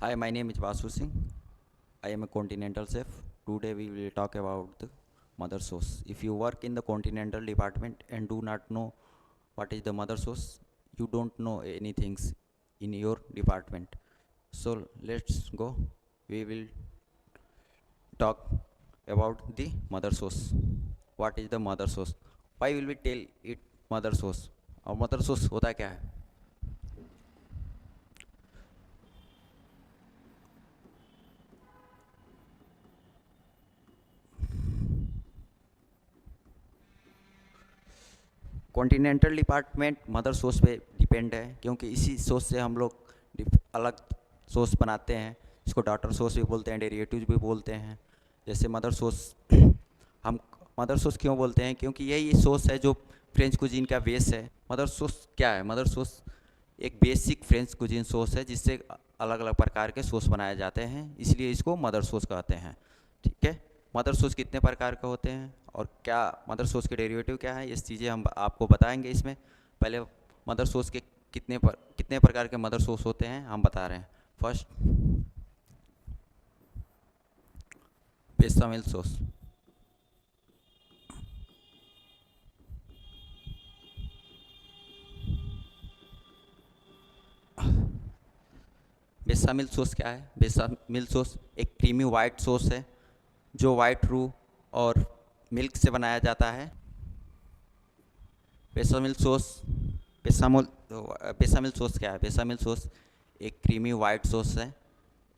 Hi, my name is Vasu Singh. I am a continental chef. Today we will talk about the mother sauce. If you work in the continental department and do not know what is the mother sauce, you don't know anything in your department. So let's go. We will talk about the mother sauce. What is the mother sauce? Why will we tell it mother sauce? और mother sauce होता क्या है? Continental department mother source पे depend है, क्योंकि इसी source से हम लोग अलग सोर्स बनाते हैं। इसको डॉटर सोर्स भी बोलते हैं, डेरिवेटिव्स भी बोलते हैं। जैसे मदर सोर्स, हम मदर सोर्स क्यों बोलते हैं? क्योंकि यही सोर्स है जो फ्रेंच कुजीन का बेस है। मदर सोर्स क्या है? मदर सोर्स एक बेसिक फ्रेंच कुजीन सोर्स है जिससे अलग अलग प्रकार के सोर्स बनाए जाते हैं, इसलिए इसको मदर सोर्स कहते हैं। ठीक है, मदर सोर्स कितने प्रकार के होते हैं और क्या मदर सोर्स के डेरिवेटिव क्या है, ये चीज़ें हम आपको बताएंगे इसमें। पहले मदर सोर्स के कितने प्रकार के मदर सोर्स होते हैं हम बता रहे हैं। फर्स्ट, बेसामेल सोर्स। बेसामिल सॉस क्या है? बेसामिल सॉस एक क्रीमी वाइट सॉस है जो वाइट रू और मिल्क से बनाया जाता है। बेसामिल सॉस बेसामिल बेसामिल सॉस क्या है? बेसामिल सॉस एक क्रीमी वाइट सॉस है।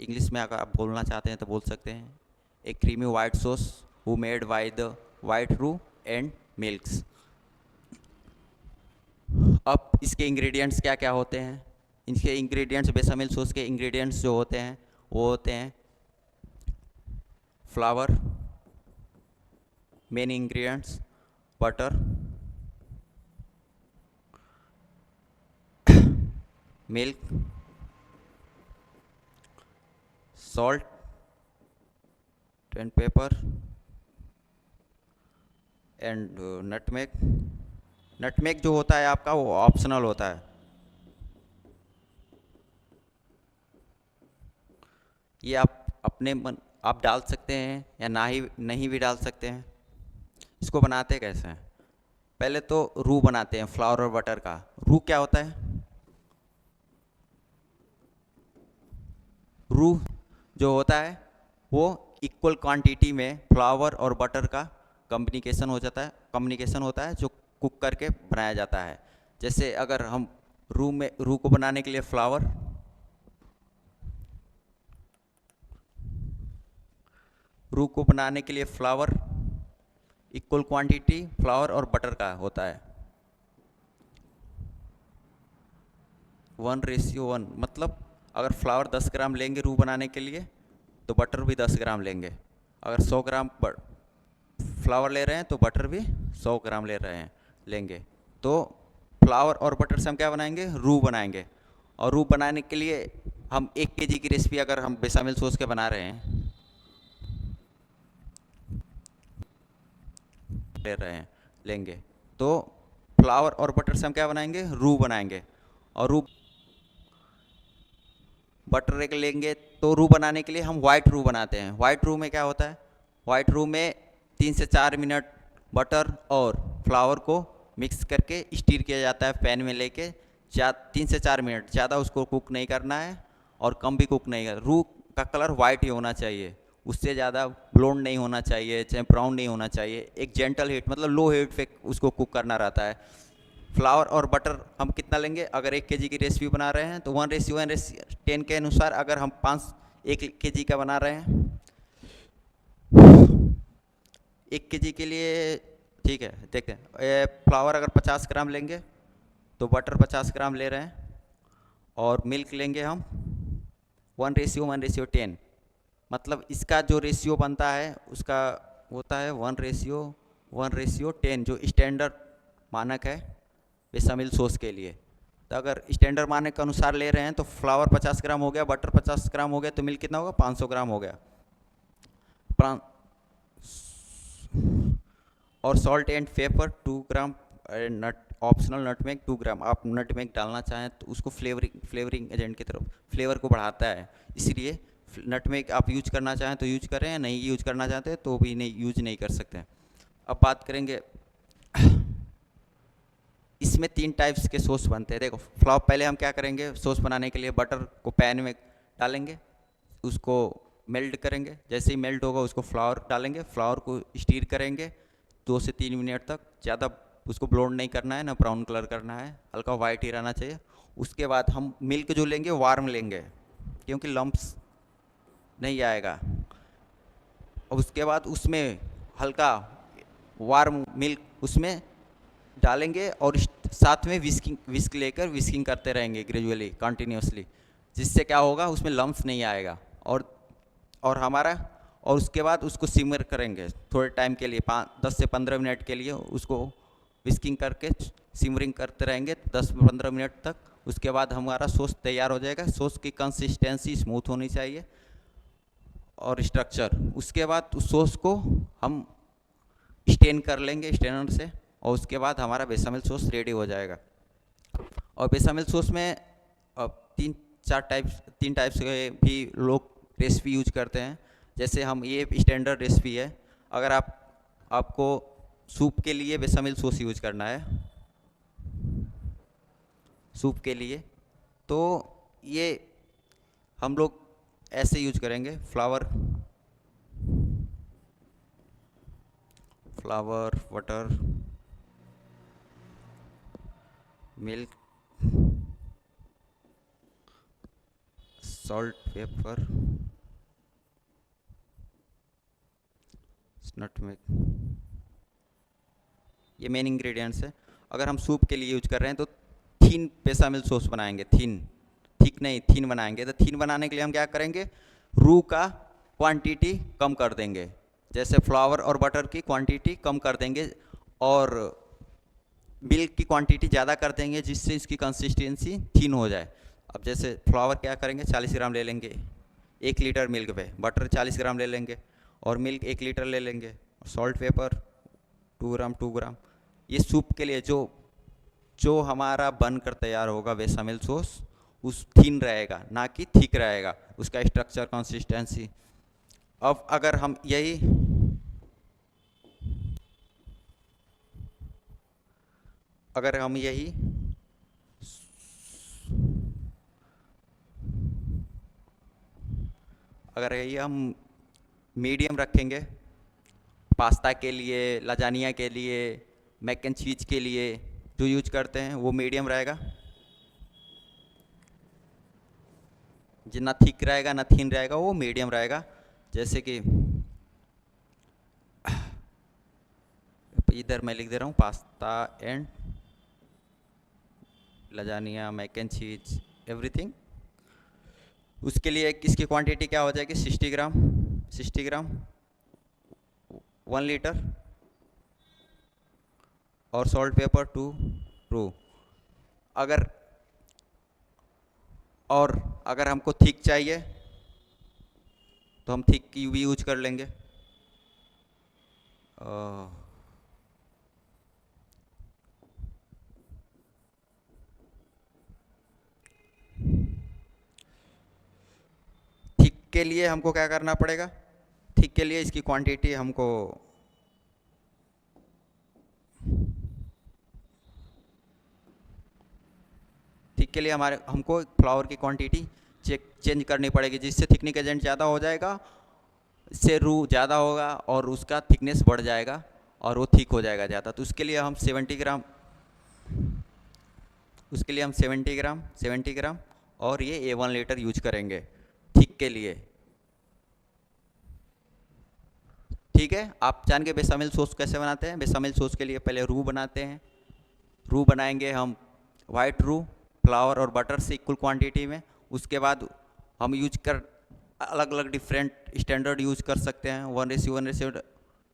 इंग्लिश में अगर आप बोलना चाहते हैं तो बोल सकते हैं, एक creamy white sauce who made by the white रू एंड मिल्क्स। अब इसके इंग्रेडिएंट्स क्या क्या होते हैं? इनके इंग्रेडिएंट्स, बेसामिल सॉस के इंग्रेडिएंट्स जो होते हैं वो होते हैं flower, main ingredients butter, milk, salt and paper and nutmeg. Nutmeg जो होता है आपका वो ऑप्शनल होता है। ये आप अपने मन आप डाल सकते हैं या ना ही नहीं भी डाल सकते हैं। इसको बनाते कैसे हैं? पहले तो रू बनाते हैं फ्लावर और बटर का। रू क्या होता है? रू जो होता है वो इक्वल क्वांटिटी में फ्लावर और बटर का कम्युनिकेशन होता है जो कुक करके बनाया जाता है। जैसे अगर हम रू को बनाने के लिए फ्लावर इक्वल क्वांटिटी फ्लावर और बटर का होता है 1:1। मतलब अगर फ्लावर 10 ग्राम लेंगे रू बनाने के लिए तो बटर भी 10 ग्राम लेंगे। अगर 100 ग्राम फ्लावर ले रहे हैं तो बटर भी 100 ग्राम लेंगे। तो फ्लावर और बटर से हम क्या बनाएंगे? रू बनाएंगे। और रू बनाने के लिए हम 1 kg की रेसिपी अगर हम बेसामिल सॉस के बना रहे हैं लेंगे तो फ्लावर और बटर से हम क्या बनाएंगे? रू बनाएंगे। और रू बटर एक लेंगे तो रू बनाने के लिए हम वाइट रू बनाते हैं। वाइट रू में क्या होता है? वाइट रू में 3 से 4 मिनट बटर और फ्लावर को मिक्स करके स्टीर किया जाता है पैन में लेके। 3 से 4 मिनट, ज़्यादा उसको कुक नहीं करना है और कम भी कुक नहीं करना। रू का कलर वाइट ही होना चाहिए, उससे ज़्यादा ब्लोंड नहीं होना चाहिए, चाहे ब्राउन नहीं होना चाहिए। एक जेंटल हीट, मतलब लो हीट पे उसको कुक करना रहता है। फ्लावर और बटर हम कितना लेंगे? अगर 1 kg की रेसिपी बना रहे हैं तो 1:10 के अनुसार, अगर हम 1 kg का बना रहे हैं 1 kg के लिए, ठीक है देखते हैं। फ्लावर अगर 50 ग्राम लेंगे तो बटर 50 ग्राम ले रहे हैं और मिल्क लेंगे हम 1:10। मतलब इसका जो रेशियो बनता है उसका होता है 1:10, जो स्टैंडर्ड मानक है बेसामिल सॉस के लिए। तो अगर स्टैंडर्ड मानक के अनुसार ले रहे हैं तो फ्लावर 50 ग्राम हो गया, बटर 50 ग्राम हो गया, तो मिल्क कितना होगा? 500 ग्राम हो गया। और salt and paper 2 gram, optional nutmeg 2 ग्राम, आप नटमेग डालना चाहें तो उसको फ्लेवरिंग एजेंट की तरफ फ्लेवर को बढ़ाता है, इसलिए नटमेग आप यूज करना चाहें तो यूज करें, नहीं यूज करना चाहते तो भी नहीं यूज नहीं कर सकते। अब बात करेंगे, इसमें 3 टाइप्स के सॉस बनते हैं। देखो फ्लॉप, पहले हम क्या करेंगे, सॉस बनाने के लिए बटर को पैन में डालेंगे, उसको मेल्ट करेंगे, जैसे ही मेल्ट होगा उसको फ्लावर डालेंगे, फ्लावर को स्टीर करेंगे 2 से 3 मिनट तक, ज़्यादा उसको ब्राउन नहीं करना है ना ब्राउन कलर करना है, हल्का वाइट ही रहना चाहिए। उसके बाद हम मिल्क जो लेंगे वार्म लेंगे, क्योंकि लम्प्स नहीं आएगा। और उसके बाद उसमें हल्का वार्म मिल्क उसमें डालेंगे और साथ में विस्क लेकर विस्किंग करते रहेंगे ग्रेजुअली कंटिन्यूसली, जिससे क्या होगा उसमें लम्प्स नहीं आएगा। और हमारा, और उसके बाद उसको सिमर करेंगे थोड़े टाइम के लिए, 10 से 15 मिनट के लिए उसको विस्किंग करके सिमरिंग करते रहेंगे 10 से 15 मिनट तक। उसके बाद हमारा सॉस तैयार हो जाएगा। सॉस की कंसिस्टेंसी स्मूथ होनी चाहिए और स्ट्रक्चर। उसके बाद उस सॉस को हम स्टेन कर लेंगे स्टेनर से, और उसके बाद हमारा बेसामेल सॉस रेडी हो जाएगा। और बेसामेल सॉस में तीन टाइप्स के भी लोग रेसिपी यूज करते हैं। जैसे हम, ये स्टैंडर्ड रेसिपी है, अगर आपको सूप के लिए बेसामेल सॉस यूज करना है, सूप के लिए, तो ये हम लोग ऐसे यूज करेंगे, flower, water, milk, salt, paper, nutmeg, ये मेन इंग्रेडिएंट्स है। अगर हम सूप के लिए यूज कर रहे हैं तो थीन बेसामेल सॉस बनाएंगे, थीन बनाएंगे। तो थीन बनाने के लिए हम क्या करेंगे, रू का क्वांटिटी कम कर देंगे, जैसे फ्लावर और बटर की क्वांटिटी कम कर देंगे और मिल्क की क्वांटिटी ज़्यादा कर देंगे, जिससे इसकी कंसिस्टेंसी थीन हो जाए। अब जैसे फ्लावर क्या करेंगे, 40 ग्राम ले लेंगे 1 लीटर मिल्क पे, बटर 40 ग्राम ले लेंगे और मिल्क 1 लीटर ले लेंगे, सॉल्ट पेपर 2 ग्राम। ये सूप के लिए जो हमारा बनकर तैयार होगा बेसामेल सॉस, उस थीन रहेगा ना कि थिक रहेगा उसका स्ट्रक्चर, कंसिस्टेंसी। अब अगर हम यही हम मीडियम रखेंगे, पास्ता के लिए, लजानिया के लिए, मैक एंड चीज़ के लिए जो यूज करते हैं वो मीडियम रहेगा, जितना थिक रहेगा ना थिन रहेगा, वो मीडियम रहेगा। जैसे कि इधर मैं लिख दे रहा हूँ pasta and lasagna, mac and cheese, everything. उसके लिए इसकी क्वांटिटी क्या हो जाएगी, 60 ग्राम 1 लीटर, और सॉल्ट पेपर 2 रू। अगर हमको थिक चाहिए तो हम थिक की भी यूज कर लेंगे। थिक के लिए हमको क्या करना पड़ेगा, थिक के लिए इसकी क्वांटिटी हमको फ्लावर की क्वांटिटी चेंज करनी पड़ेगी, जिससे थिकनिंग एजेंट ज़्यादा हो जाएगा, इससे रू ज़्यादा होगा और उसका थिकनेस बढ़ जाएगा और वो थिक हो जाएगा ज़्यादा। तो उसके लिए हम 70 ग्राम और ये 1 लीटर यूज करेंगे थिक के लिए। ठीक है, आप जान के बेसामेल सॉस कैसे बनाते हैं। बेसामेल सॉस के लिए पहले रू बनाते हैं, रू बनाएंगे हम वाइट रू, फ्लावर और बटर से इक्वल क्वांटिटी में। उसके बाद हम अलग अलग डिफरेंट स्टैंडर्ड यूज कर सकते हैं, 1:1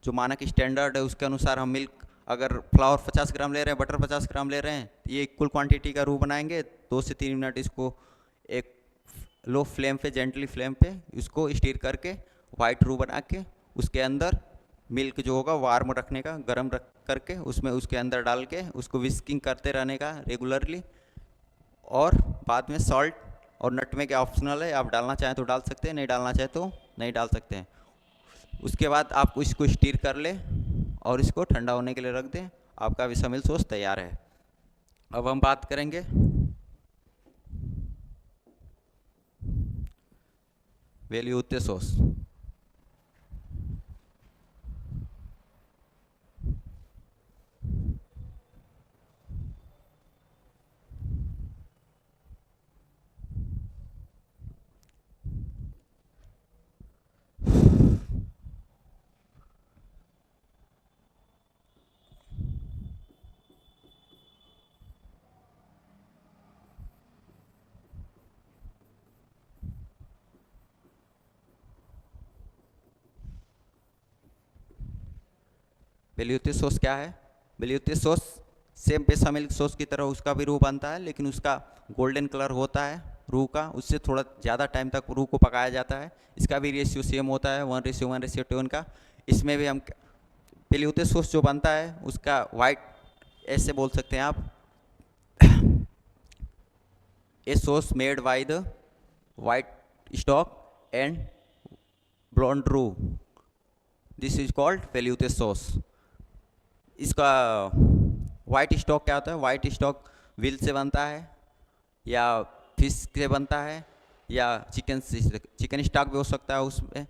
जो मानक स्टैंडर्ड है उसके अनुसार हम मिल्क, अगर फ्लावर 50 ग्राम ले रहे हैं, बटर 50 ग्राम ले रहे हैं, तो ये इक्वल क्वांटिटी का रू बनाएंगे। 2 से 3 मिनट इसको एक लो फ्लेम पे, जेंटली फ्लेम पे इसको स्टीर करके वाइट रू बना के उसके अंदर मिल्क जो होगा वार्म रखने का, गर्म रख करके उसमें उसके अंदर डाल के उसको विस्किंग करते रहने का रेगुलरली। और बाद में सॉल्ट और नटमेग ऑप्शनल है, आप डालना चाहें तो डाल सकते हैं, नहीं डालना चाहें तो नहीं डाल सकते हैं। उसके बाद आप इसको स्टीर कर ले और इसको ठंडा होने के लिए रख दें, आपका बेसामिल सॉस तैयार है। अब हम बात करेंगे वेल्यूते सॉस। वेल्यूते सॉस क्या है? वेल्यूते सॉस सेम बेसामिल सॉस की तरह उसका भी रूह बनता है, लेकिन उसका गोल्डन कलर होता है रूह का, उससे थोड़ा ज़्यादा टाइम तक रूह को पकाया जाता है। इसका भी रेशियो सेम होता है 1:1:2 का। इसमें भी हम वेल्यूते सॉस जो बनता है उसका वाइट, ऐसे बोल सकते हैं आप, a sauce made by the white stock and blond रूह, this is called veloute sauce. इसका वाइट स्टॉक क्या होता है? वाइट स्टॉक व्हील से बनता है या फिश से बनता है या चिकन स्टॉक भी हो सकता है, उसमें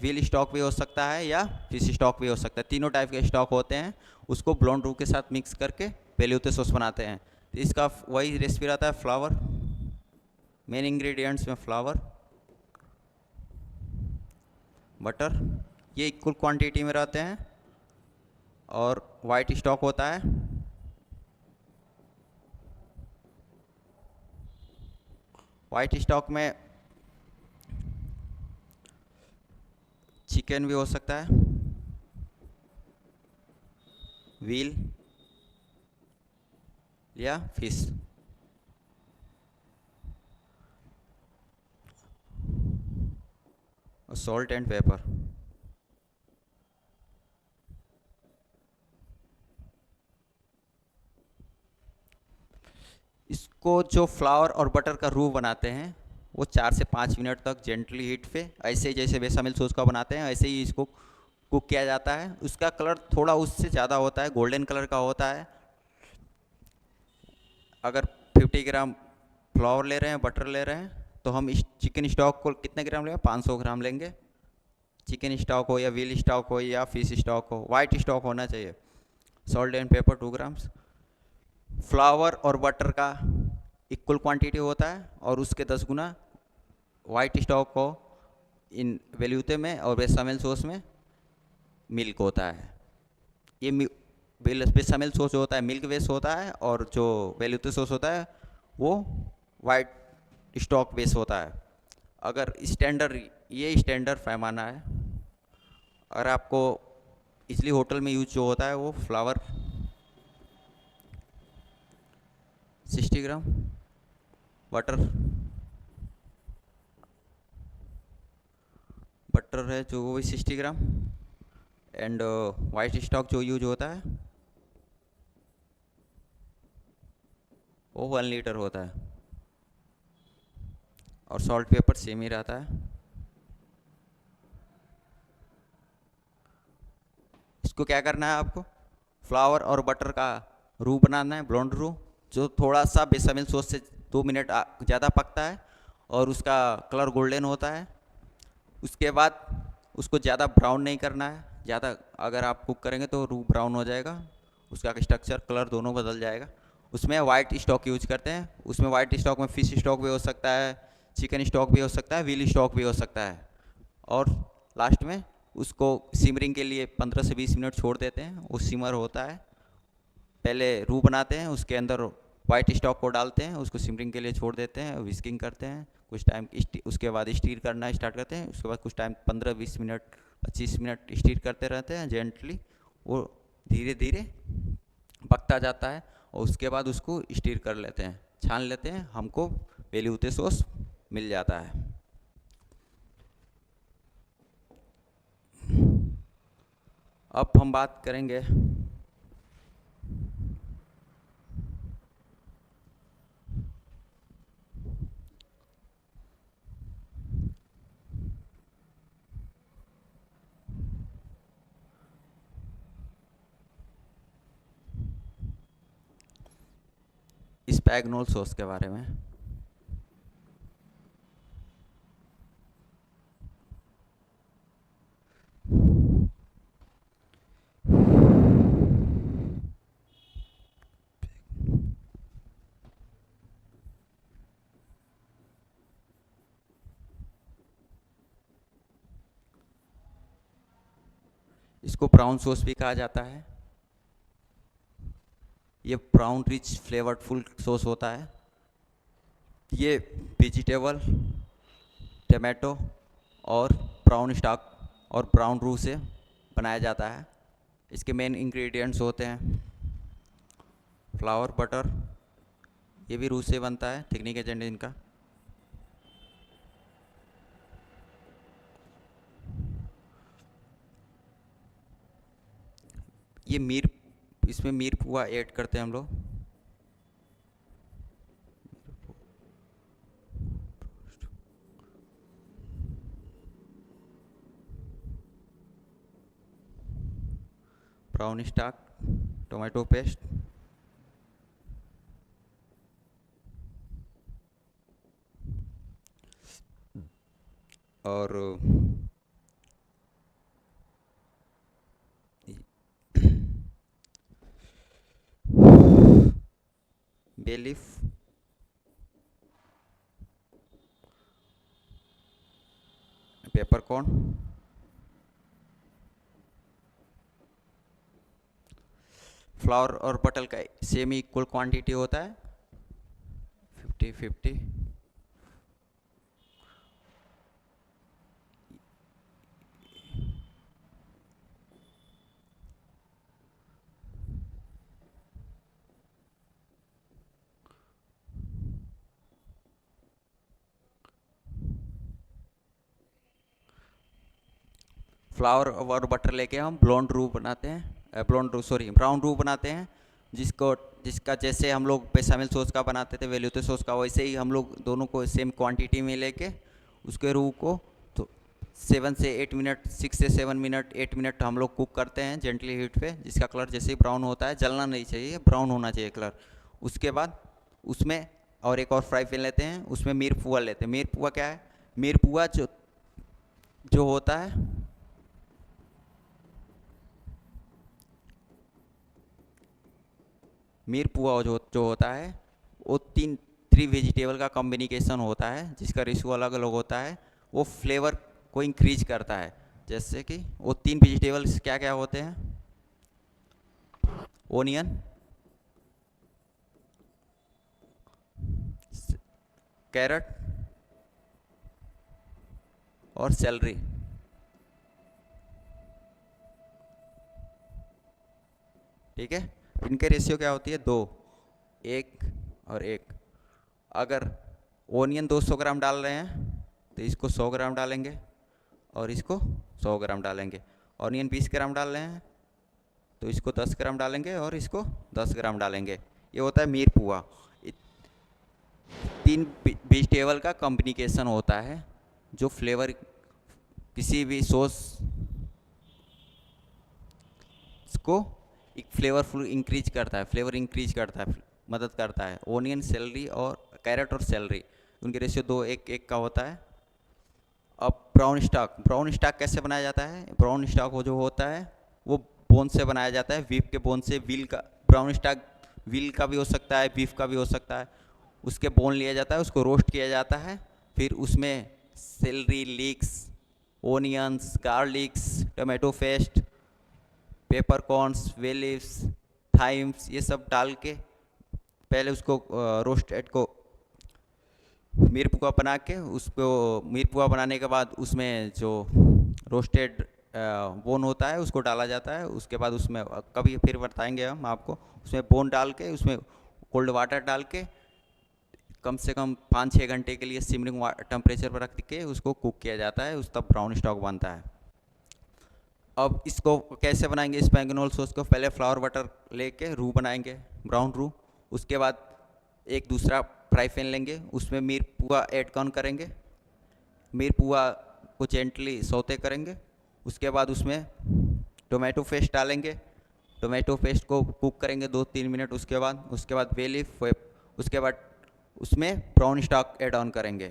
व्हील स्टॉक भी हो सकता है या फिश स्टॉक भी हो सकता है। तीनों टाइप के स्टॉक होते हैं, उसको ब्लॉन्ड रूह के साथ मिक्स करके वेल्यूते सॉस बनाते हैं। तो इसका वही रेसिपी रहता है, फ्लावर, मेन इंग्रेडिएंट्स में फ्लावर, बटर, ये इक्वल क्वांटिटी में रहते हैं, और वाइट स्टॉक होता है। वाइट स्टॉक में चिकन भी हो सकता है, व्हील या फिश। और सॉल्ट एंड पेपर। इसको जो फ्लावर और बटर का रूह बनाते हैं वो 4 से 5 मिनट तक जेंटली हीट पे, ऐसे ही जैसे बेसामिल सॉस का बनाते हैं ऐसे ही इसको कुक किया जाता है। उसका कलर थोड़ा उससे ज़्यादा होता है, गोल्डन कलर का होता है। अगर 50 ग्राम फ्लावर ले रहे हैं, बटर ले रहे हैं, तो हम इस चिकन स्टॉक को कितने ग्राम लेंगे? 500 ग्राम लेंगे। चिकन स्टॉक हो या व्हील स्टॉक हो या फिश स्टॉक हो, वाइट स्टॉक होना चाहिए। Salt and paper 2 grams. Flower और बटर का इक्वल क्वांटिटी होता है, और उसके 10 गुना वाइट स्टॉक को इन वेल्यूते में और बेसामिल सॉस में मिल्क होता है। ये बेसामिल सॉस जो होता है मिल्क बेस होता है, और जो वेल्यूते सॉस होता है वो वाइट स्टॉक बेस होता है। अगर स्टैंडर्ड, ये स्टैंडर्ड पैमाना है। अगर आपको इसलिए होटल में यूज जो होता है वो फ्लावर 60 ग्राम, बटर है जो वो भी 60 ग्राम, एंड वाइट स्टॉक जो यूज होता है वो 1 लीटर होता है, और सॉल्ट पेपर सेम ही रहता है। इसको क्या करना है आपको? फ्लावर और बटर का रूह बनाना है, ब्लॉन्ड रूह, जो थोड़ा सा बेसामिल सॉस से 2 मिनट ज़्यादा पकता है और उसका कलर गोल्डन होता है। उसके बाद उसको ज़्यादा ब्राउन नहीं करना है, ज़्यादा अगर आप कुक करेंगे तो रूह ब्राउन हो जाएगा, उसका स्ट्रक्चर कलर दोनों बदल जाएगा। उसमें वाइट स्टॉक यूज करते हैं। उसमें वाइट स्टॉक में फिश स्टॉक भी हो सकता है, चिकन स्टॉक भी हो सकता है, व्हील स्टॉक भी हो सकता है। और लास्ट में उसको सिमरिंग के लिए 15 से 20 मिनट छोड़ देते हैं, वो सिमर होता है। पहले रूह बनाते हैं, उसके अंदर वाइट स्टॉक को डालते हैं, उसको सिमरिंग के लिए छोड़ देते हैं, विस्किंग करते हैं कुछ टाइम, उसके बाद स्टीर करना स्टार्ट करते हैं। उसके बाद कुछ टाइम 15-20 मिनट 25 मिनट स्टीर करते रहते हैं जेंटली, वो धीरे धीरे पकता जाता है, और उसके बाद उसको स्टीर कर लेते हैं, छान लेते हैं, हमको वेल्यूते सॉस मिल जाता है। अब हम बात करेंगे स्पैगनोल सॉस के बारे में। इसको ब्राउन सॉस भी कहा जाता है। ये ब्राउन रिच फ्लेवर्डफुल सॉस होता है। ये वेजिटेबल, टमाटो और ब्राउन स्टॉक और ब्राउन रू से बनाया जाता है। इसके मेन इंग्रेडिएंट्स होते हैं फ्लावर, बटर, ये भी रू से बनता है, थिकनिंग एजेंट इनका। ये मीर, इसमें मीर पुआ ऐड करते हैं हम लोग। ब्राउन स्टॉक, टोमेटो पेस्ट, और बे लीफ, पेपरकॉर्न, फ्लावर और बटर का सेम इक्वल क्वांटिटी होता है, 50-50। फ्लावर और बटर लेके हम ब्लॉन्ड रू बनाते हैं, ब्राउन रू बनाते हैं, जिसका जैसे हम लोग बेसामिल सॉस का बनाते थे, वेल्यूटे सॉस का, वैसे ही हम लोग दोनों को सेम क्वांटिटी में लेके उसके रू को तो 7 से 8 मिनट, 6 से 7 मिनट, 8 मिनट हम लोग कुक करते हैं जेंटली हीट पे, जिसका कलर जैसे ही ब्राउन होता है, जलना नहीं चाहिए, ब्राउन होना चाहिए कलर। उसके बाद उसमें और एक और फ्राई पैन लेते हैं, उसमें मीर पुआ लेते हैं। मीर पुआ क्या है? मीर पुआ जो जो होता है, मीर पुआ जो होता है वो थ्री वेजिटेबल का कॉम्बिनेशन होता है, जिसका रेशियो अलग अलग होता है। वो फ्लेवर को इंक्रीज करता है। जैसे कि वो 3 वेजिटेबल्स क्या क्या होते हैं? ओनियन, कैरेट और सेलरी। ठीक है, इनके रेशियो क्या होती है? 2, 1 और 1। अगर ओनियन 200 ग्राम डाल रहे हैं तो इसको 100 ग्राम डालेंगे और इसको 100 ग्राम डालेंगे। ऑनियन 20 ग्राम डाल रहे हैं तो इसको 10 ग्राम डालेंगे और इसको 10 ग्राम डालेंगे। ये होता है मीर पुआ। 3 वेजिटेबल का कॉम्बिनेशन होता है जो फ्लेवर किसी भी सॉस को एक फ्लेवरफुल इंक्रीज करता है, फ्लेवर इंक्रीज करता है, मदद करता है। ओनियन, सेलरी और कैरेट और सेलरी, उनके रेशियो 2-1-1 का होता है। अब ब्राउन स्टॉक कैसे बनाया जाता है? ब्राउन स्टॉक जो होता है वो बोन से बनाया जाता है, बीफ के बोन से। व्हील का ब्राउन स्टॉक व्हील का भी हो सकता है, बीफ का भी हो सकता है। उसके बोन लिया जाता है, उसको रोस्ट किया जाता है, फिर उसमें celery leeks, onions, garlics, tomato paste, peppercorns, bay leaves, thymes, ये सब डाल के पहले उसको रोस्टेड को मीर पुआ बना के, उसको मीर पुआ बनाने के बाद उसमें जो रोस्टेड बोन होता है उसको डाला जाता है। उसके बाद उसमें कभी फिर बताएंगे हम आपको, उसमें बोन डाल के उसमें कोल्ड वाटर डाल के कम से कम 5-6 घंटे के लिए सिमरिंग टेम्परेचर पर रख के उसको कुक किया जाता है, उस तब ब्राउन स्टॉक बनता है। अब इसको कैसे बनाएंगे स्पैगनोल सॉस को? पहले फ्लावर बटर लेके रू बनाएंगे, ब्राउन रू। उसके बाद एक दूसरा फ्राई पैन लेंगे, उसमें मिरपुआ ऐड ऑन करेंगे, मिरपुआ को जेंटली सौते करेंगे। उसके बाद उसमें टोमेटो पेस्ट डालेंगे, टोमेटो पेस्ट को कुक करेंगे 2-3 मिनट। उसके बाद बे लीफ, उसके बाद उसमें ब्राउन स्टॉक ऐड ऑन करेंगे।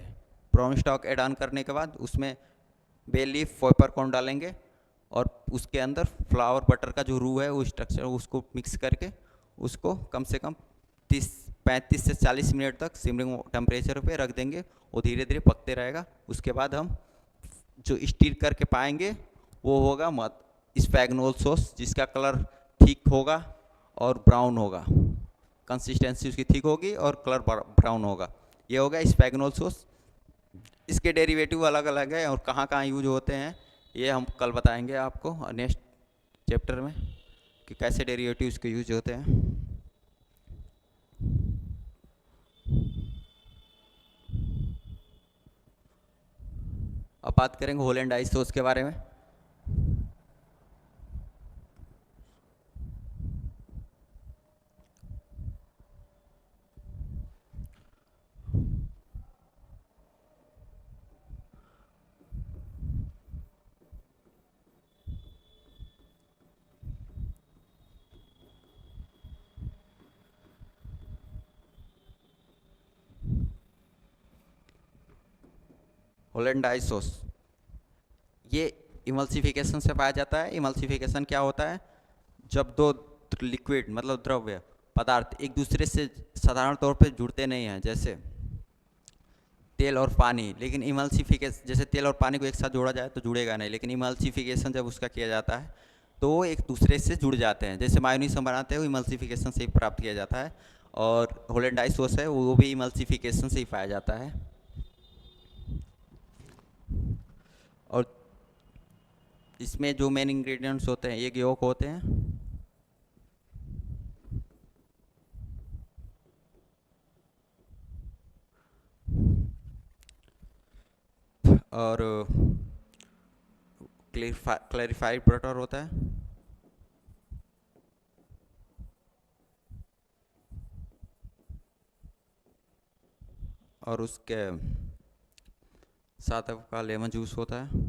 ब्राउन स्टॉक ऐड ऑन करने के बाद उसमें बे लीफ, पेपरकॉर्न डालेंगे और उसके अंदर फ्लावर बटर का जो रू है वो स्ट्रक्चर उसको मिक्स करके उसको कम से कम 35 से 40 मिनट तक सिमरिंग टेम्परेचर पे रख देंगे और धीरे धीरे पकते रहेगा। उसके बाद हम जो स्टीर करके पाएंगे वो होगा स्पैगनोल सॉस, जिसका कलर ठीक होगा और ब्राउन होगा, कंसिस्टेंसी उसकी ठीक होगी और कलर ब्राउन होगा। ये होगा स्पैगनोल सॉस। इसके डेरिवेटिव अलग अलग है और कहाँ कहाँ यूज होते हैं ये हम कल बताएंगे आपको नेक्स्ट चैप्टर में कि कैसे डेरिवेटिव इसके यूज होते हैं। अब बात करेंगे होलैंड आइस सॉस के बारे में। होलैंड आइस सॉस ये इमल्सिफिकेशन से पाया जाता है। इमल्सिफिकेशन क्या होता है? जब दो लिक्विड मतलब द्रव्य पदार्थ एक दूसरे से साधारण तौर पे जुड़ते नहीं हैं, जैसे तेल और पानी, लेकिन इमल्सिफिकेशन जैसे तेल और पानी को एक साथ जोड़ा जाए तो जुड़ेगा नहीं, लेकिन इमल्सिफिकेशन जब उसका किया जाता है तो वो एक दूसरे से जुड़ जाते हैं। जैसे मायोनीज हम बनाते हैं वो इमल्सिफिकेशन से ही प्राप्त किया जाता है और होलैंड आइस सॉस है वो भी इमल्सिफिकेशन से ही पाया जाता है। और इसमें जो मेन इंग्रेडिएंट्स होते हैं एक योक होते हैं और क्लैरिफाइड बटर होता है और उसके साथ आपका लेमन जूस होता है,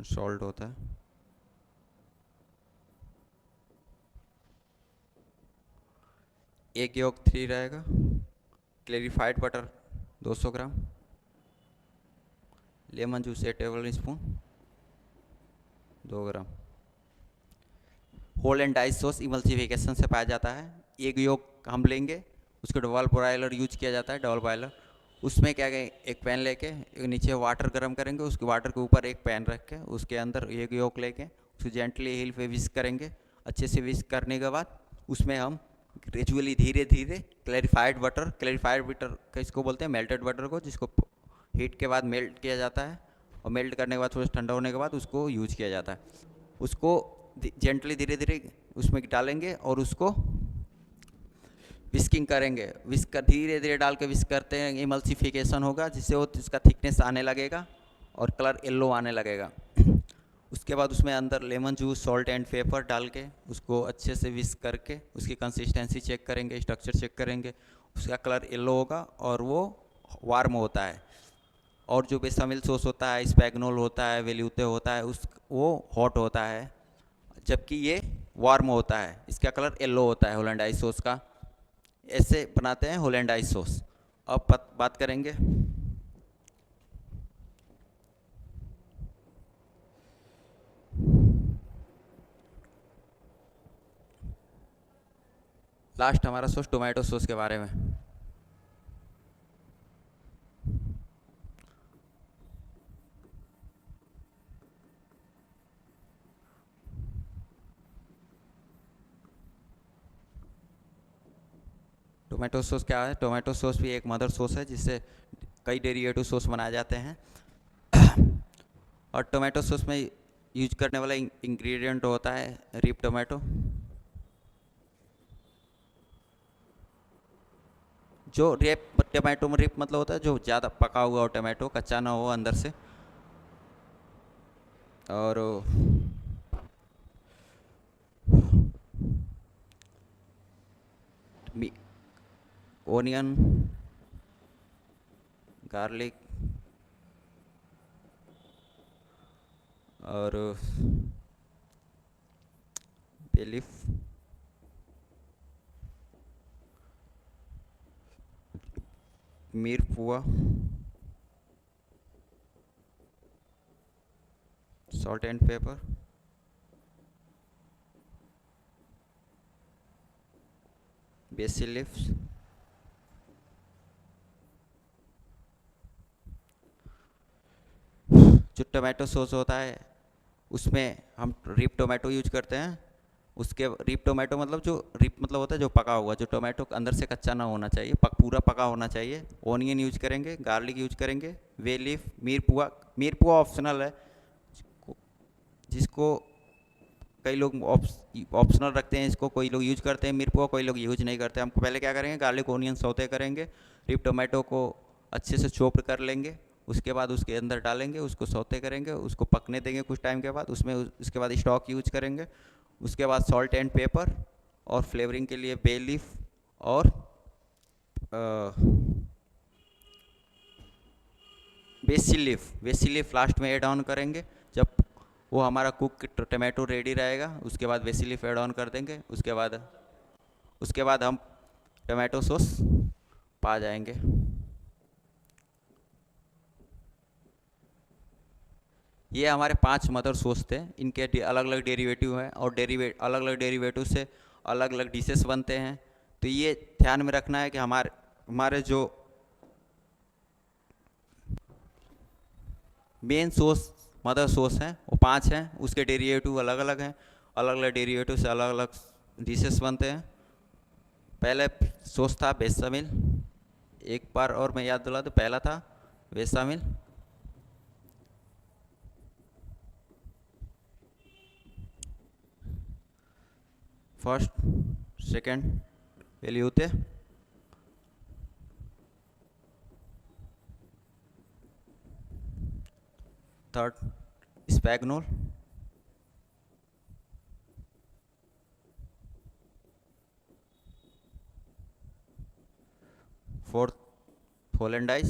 सॉल्ट होता है। एक योग 3 रहेगा, क्लैरिफाइड बटर 200 ग्राम, लेमन जूस 1 टेबल स्पून 2 ग्राम। होलैंड आइस सॉस इमल्सिफिकेशन से पाया जाता है। एक योग हम लेंगे, उसको डबल बॉयलर यूज किया जाता है, डबल बॉयलर। उसमें क्या करें, एक पैन लेके नीचे वाटर गर्म करेंगे, उसके वाटर के ऊपर एक पैन रख के उसके अंदर एक योग लेके उसको जेंटली हील पे विस्क करेंगे। अच्छे से विस्क करने के बाद उसमें हम ग्रेजुअली धीरे धीरे क्लैरिफाइड बटर किसको बोलते हैं, मेल्टेड बटर को, जिसको हीट के बाद मेल्ट किया जाता है और मेल्ट करने के बाद थोड़ा ठंडा होने के बाद उसको यूज किया जाता है। उसको जेंटली धीरे धीरे उसमें डालेंगे और उसको विस्किंग करेंगे। विस्क धीरे धीरे डाल के विस्क करते हैं, इमल्सिफिकेशन होगा जिससे वो उसका थिकनेस आने लगेगा और कलर येलो आने लगेगा। उसके बाद उसमें अंदर lemon juice, salt and paper डाल के उसको अच्छे से विस्क करके उसकी कंसिस्टेंसी चेक करेंगे, स्ट्रक्चर चेक करेंगे। उसका कलर येलो होगा और वो वार्म होता है। और जो बेसामिल सॉस होता है, स्पैगनोल होता है, वेल्यूते होता है, वो हॉट होता है, जबकि ये वार्म होता है। इसका कलर येलो होता है होलैंड आइस सॉस का। ऐसे बनाते हैं होलैंड आइस सॉस। अब बात करेंगे लास्ट हमारा सॉस टोमेटो सॉस के बारे में। टोमेटो सॉस क्या है? टोमेटो सॉस भी एक मदर सॉस है जिससे कई डेरिवेटिव सॉस बनाए जाते हैं। और टोमेटो सॉस में यूज करने वाला इंग्रेडिएंट होता है रिप टोमेटो, जो रेप टमाटो में रेप मतलब होता है जो ज़्यादा पका हुआ हो टमाटो, कच्चा ना हो अंदर से। और ओनियन, गार्लिक और बे लीफ, मिर्च, salt and pepper, basil leaves, जो टमाटो सॉस होता है उसमें हम रिप टोमेटो यूज करते हैं। उसके रिप टोमेटो मतलब जो रिप मतलब होता है जो पका हुआ, जो टोमेटो अंदर से कच्चा ना होना चाहिए, पूरा पका होना चाहिए। ओनियन यूज करेंगे, गार्लिक यूज करेंगे, वे लीफ, मिरपुआ ऑप्शनल है, जिसको कई लोग ऑप्शनल रखते हैं इसको, कोई लोग यूज करते हैं मिरपुआ, कोई लोग यूज नहीं करते। हम पहले क्या करेंगे, गार्लिक ओनियन सौते करेंगे, रिप टोमेटो को अच्छे से चॉप कर लेंगे, उसके बाद उसके अंदर डालेंगे, उसको सौते करेंगे, उसको पकने देंगे कुछ टाइम के बाद। उसमें उसके बाद स्टॉक यूज करेंगे। उसके बाद सॉल्ट एंड पेपर और फ्लेवरिंग के लिए बे लीफ और बेसिल लीफ लास्ट में ऐड ऑन करेंगे। जब वो हमारा कुक टमाटो रेडी रहेगा उसके बाद बेसिल लीफ ऐड ऑन कर देंगे। उसके बाद हम टमाटो सॉस पा जाएंगे। ये हमारे 5 मदर सॉस थे, इनके अलग अलग डेरिवेटिव हैं और अलग अलग डेरिवेटिव से अलग अलग डिशेस बनते हैं। तो ये ध्यान में रखना है कि हमारे जो मेन सॉस मदर सॉस हैं वो 5 हैं, उसके डेरिवेटिव अलग अलग हैं, अलग अलग डेरिवेटिव से अलग अलग डिशेस बनते हैं। पहले सॉस था बेसामिल, एक बार और मैं याद दिला दूँ, पहला था बेसामिल, फर्स्ट सेकेंड वैल्यू होते, थर्ड स्पैगनोल, फोर्थ होलैंडाइज,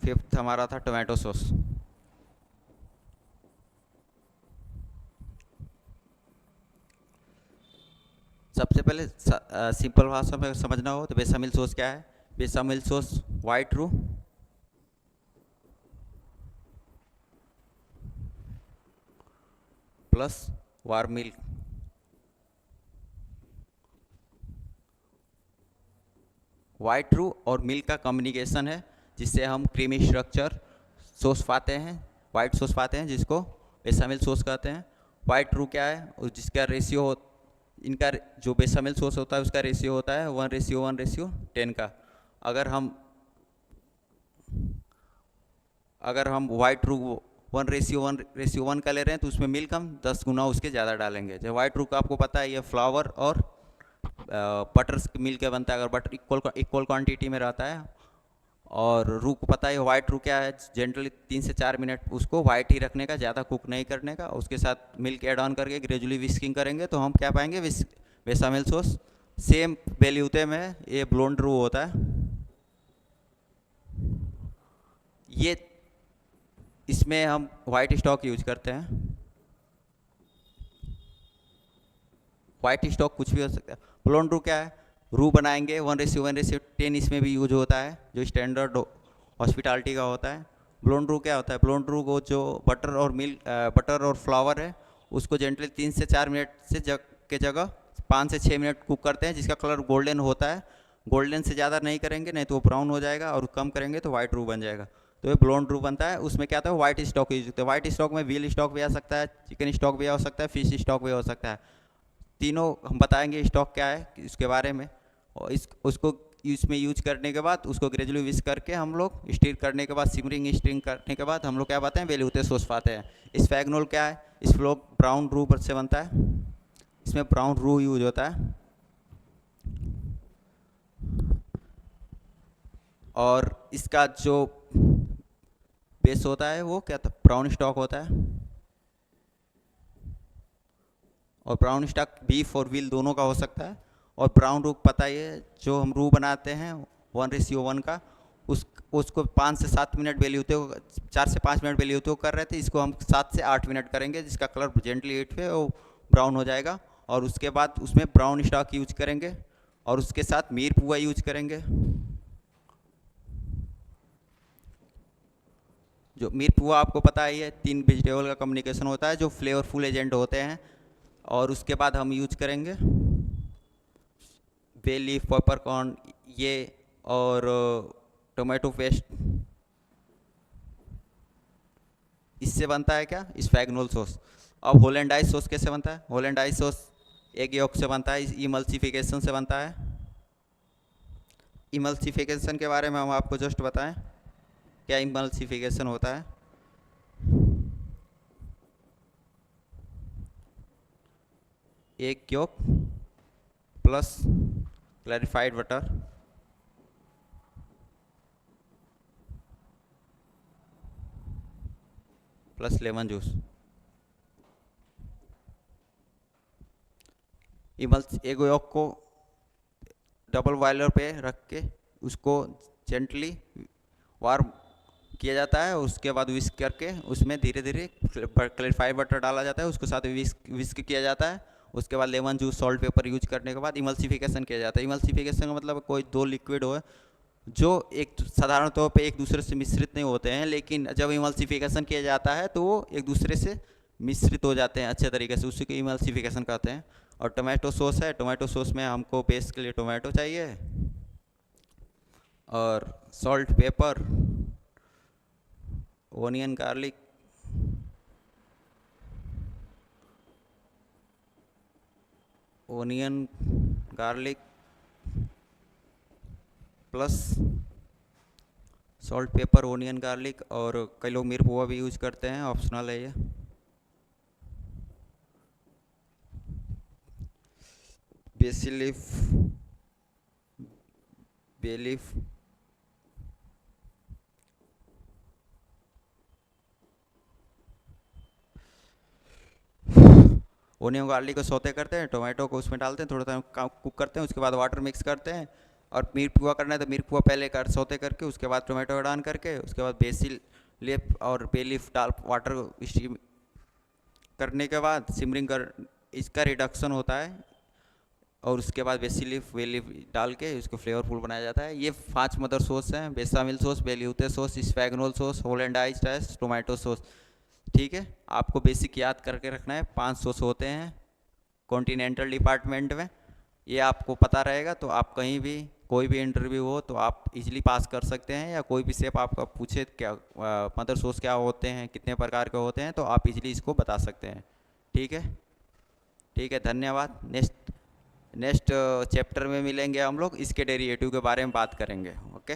फिफ्थ हमारा था टोमेटो सॉस। सबसे पहले सिंपल भाषा में समझना हो तो बेसामिल सॉस क्या है। बेसामिल सॉस वाइट रू प्लस वार्म मिल्क, वाइट रू और मिल्क का कम्युनिकेशन है जिससे हम क्रीमी स्ट्रक्चर सॉस पाते हैं, वाइट सॉस पाते हैं, जिसको बेसामिल सॉस कहते हैं। वाइट रू क्या है, और जिसका रेशियो इनका जो बेसामिल सॉस होता है उसका रेशियो होता है 1:1:10 का। अगर हम वाइट रू 1:1:1 का ले रहे हैं तो उसमें मिल्क हम 10 गुना उसके ज़्यादा डालेंगे। जब वाइट रू का आपको पता है ये फ्लावर और बटर मिल्क का बनता है, अगर बटर इक्वल क्वांटिटी में रहता है। और रू को पता है वाइट रू क्या है, जनरली 3 से 4 मिनट उसको वाइट ही रखने का, ज़्यादा कुक नहीं करने का। उसके साथ मिल्क ऐड ऑन करके ग्रेजुअली विस्किंग करेंगे तो हम क्या पाएंगे, बेसामिल सॉस। सेम बेल्यूते में ये ब्लोंड रू होता है। ये इसमें हम वाइट स्टॉक यूज करते हैं। वाइट स्टॉक कुछ भी हो सकता है। ब्लोंड रू क्या है, रू बनाएंगे 1:1:10 इसमें भी यूज होता है, जो स्टैंडर्ड हॉस्पिटैलिटी का होता है। ब्लोंड रू क्या होता है, ब्लोंड रू को जो बटर और फ्लावर है उसको जेंटली 3 से 4 मिनट के जगह 5 से 6 मिनट कुक करते हैं, जिसका कलर गोल्डन होता है। गोल्डन से ज़्यादा नहीं करेंगे, नहीं तो वो ब्राउन हो जाएगा, और कम करेंगे तो वाइट रू बन जाएगा। तो ये ब्लोंड रू बनता है। उसमें क्या होता है, वाइट स्टॉक यूज होता है। वाइट स्टॉक में व्हील स्टॉक भी आ सकता है, चिकन स्टॉक भी आ सकता है, फिश स्टॉक भी हो सकता है। तीनों हम बताएंगे स्टॉक क्या है इसके बारे में। और उसको इसमें यूज करने के बाद उसको ग्रेजुअली विस्क करके हम लोग स्टीर करने के बाद सिमरिंग स्टीरिंग करने के बाद हम लोग क्या पाते हैं, वेल्यूटे सोस पाते हैं। स्फेगनोल क्या है, इस लोग ब्राउन रू से बनता है, इसमें ब्राउन रू यूज होता है और इसका जो बेस होता है वो क्या था, ब्राउन स्टॉक होता है। और ब्राउन स्टॉक बीफ और व्हील दोनों का हो सकता है। और ब्राउन रू पता ही है, जो हम रू बनाते हैं 1:1 का, उसको 5 से 7 मिनट बेली होते हो, 4 से 5 मिनट बेली होते हो कर रहे थे, इसको हम 7 से 8 मिनट करेंगे, जिसका कलर जेंटली हीट पे वो ब्राउन हो जाएगा। और उसके बाद उसमें ब्राउन स्टॉक यूज करेंगे और उसके साथ मीर पुआ यूज करेंगे। जो मीर पुआ आपको पता ही है, 3 वेजिटेबल का कम्युनिकेशन होता है जो फ्लेवरफुल एजेंट होते हैं। और उसके बाद हम यूज करेंगे बे लीफ, पॉपरकॉर्न ये और टोमेटो पेस्ट। इससे बनता है क्या, स्फेगनोल सॉस। अब होलैंडाइज सॉस कैसे बनता है, होलैंडाइज सॉस एग यॉक से बनता है, इमल्सिफिकेशन से बनता है। इमल्सिफिकेशन के बारे में हम आपको जस्ट बताएं, क्या इमल्सिफिकेशन होता है। Egg York plus clarified butter plus lemon juice. Egg York को डबल बॉयलर पे रख के उसको जेंटली वार्म किया जाता है। उसके बाद विस्क करके उसमें धीरे धीरे क्लैरिफाइड बटर डाला जाता है, उसके साथ विस्क किया जाता है। उसके बाद lemon juice, salt, paper use करने के बाद इमल्सिफिकेशन किया जाता है। इमल्सिफिकेशन का मतलब कोई दो लिक्विड हो जो एक साधारण तौर पे एक दूसरे से मिश्रित नहीं होते हैं, लेकिन जब इमल्सिफिकेशन किया जाता है तो वो एक दूसरे से मिश्रित हो जाते हैं अच्छे तरीके से, उसी को इमल्सिफिकेशन कहते हैं। और टोमेटो सॉस है, टोमेटो सॉस में हमको बेस के लिए टोमेटो चाहिए और salt, paper, onion, garlic, plus salt, paper, onion, garlic. और कई लोग मिर्च पुआ भी यूज करते हैं, ऑप्शनल है ये। Basil leaf, bay leaf, onion garlic को सौते करते हैं, टोमेटो को उसमें डालते हैं, थोड़ा सा कुक करते हैं, उसके बाद वाटर मिक्स करते हैं। और मिर्च पुआ करना है तो मिर्च पुआ पहले सौते करके उसके बाद टोमेटो डाल करके उसके बाद बेसिल लीफ और बे लीफ डाल वाटर स्टीम करने के बाद सिमरिंग कर इसका रिडक्शन होता है। और उसके बाद बेसिल लीफ, बे लीफ डाल के उसको फ्लेवरफुल बनाया जाता है। ये 5 मदर सॉस हैं, bechamel sauce, veloute sauce, espagnole sauce, hollandaise sauce, tomato sauce. ठीक है, आपको बेसिक याद करके रखना है। 5 सॉस होते हैं कॉन्टिनेंटल डिपार्टमेंट में, ये आपको पता रहेगा तो आप कहीं भी कोई भी इंटरव्यू हो तो आप इजीली पास कर सकते हैं। या कोई भी शेप आपका पूछे क्या मदर सॉस क्या होते हैं, कितने प्रकार के होते हैं, तो आप इजीली इसको बता सकते हैं। ठीक है, ठीक है, धन्यवाद। नेक्स्ट चैप्टर में मिलेंगे हम लोग, इसके डेरिवेटिव के बारे में बात करेंगे। ओके।